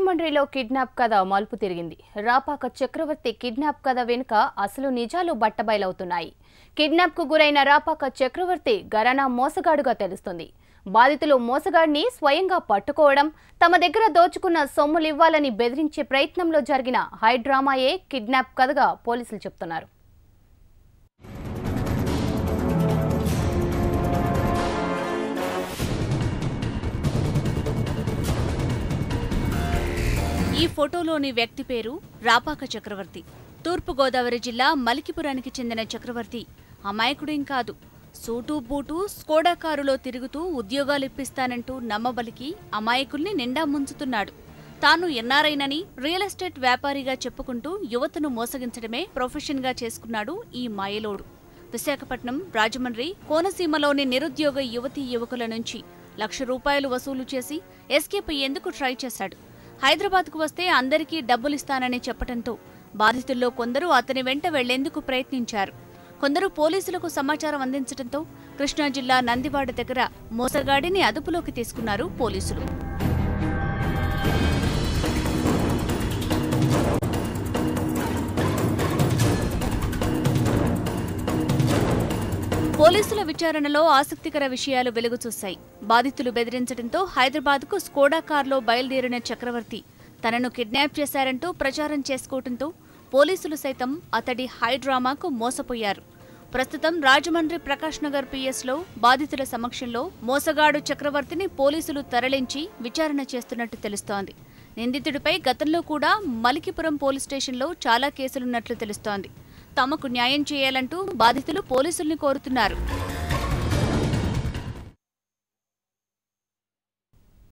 రాజమండ్రిలో కిడ్నాప్ కథ మలుపు తిరిగింది. రాపాక చక్రవర్తి కిడ్నాప్ కథ వెనుక అసలు నిజాలు బట్టబయలవుతున్నాయి. కిడ్నాప్ కు గురైన రాపాక చక్రవర్తి గరానా మోసగాడుగా తెలుస్తుంది. బాధితులు మోసగాడిని స్వయంగా పట్టుకోవడం, తమ దగ్గర దోచుకున్న సొమ్ములు ఇవ్వాలని బెదిరించే ప్రయత్నంలో జరిగిన హై డ్రామాయే కిడ్నాప్ కథగా పోలీసులు చెప్తున్నారు. ఈ ఫోటోలోని వ్యక్తి పేరు రాపాక చక్రవర్తి. తూర్పుగోదావరి జిల్లా మలికిపురానికి చెందిన చక్రవర్తి అమాయకుడేం కాదు. సూటు బూటు స్కోడా కారులో తిరుగుతూ ఉద్యోగాలిప్పిస్తానంటూ నమ్మబలికి అమాయకుల్ని నిండా ముంచుతున్నాడు. తాను ఎన్ఆర్ఐనని రియల్ ఎస్టేట్ వ్యాపారిగా చెప్పుకుంటూ యువతను మోసగించడమే ప్రొఫెషన్గా చేసుకున్నాడు ఈ మాయలోడు. విశాఖపట్నం, రాజమండ్రి, కోనసీమలోని నిరుద్యోగ యువతీ యువకుల నుంచి ₹1,00,000 వసూలు చేసి ఎస్కేప్ అయ్యేందుకు ట్రై చేశాడు. హైదరాబాద్కు వస్తే అందరికీ డబ్బులిస్తానని చెప్పడంతో బాధితుల్లో కొందరు అతని వెంట వెళ్లేందుకు ప్రయత్నించారు. కొందరు పోలీసులకు సమాచారం అందించడంతో కృష్ణా జిల్లా నందివాడ దగ్గర మోసగాడిని అదుపులోకి తీసుకున్నారు పోలీసులు. పోలీసుల విచారణలో ఆసక్తికర విషయాలు వెలుగుచూశాయి. బాధితులు బెదిరించడంతో హైదరాబాద్కు స్కోడా కార్లో బయలుదేరిన చక్రవర్తి తనను కిడ్నాప్ చేశారంటూ ప్రచారం చేసుకోవడంతో పోలీసులు సైతం అతడి హై డ్రామాకు మోసపోయారు. ప్రస్తుతం రాజమండ్రి ప్రకాష్ నగర్ పిఎస్లో బాధితుల సమక్షంలో మోసగాడు చక్రవర్తిని పోలీసులు తరలించి విచారణ చేస్తున్నట్టు తెలుస్తోంది. నిందితుడిపై గతంలో కూడా మలికిపురం పోలీస్ స్టేషన్లో చాలా కేసులున్నట్లు తెలుస్తోంది. తమకు న్యాయం చేయాలంటూ బాధితులు పోలీసుల్ని కోరుతున్నారు.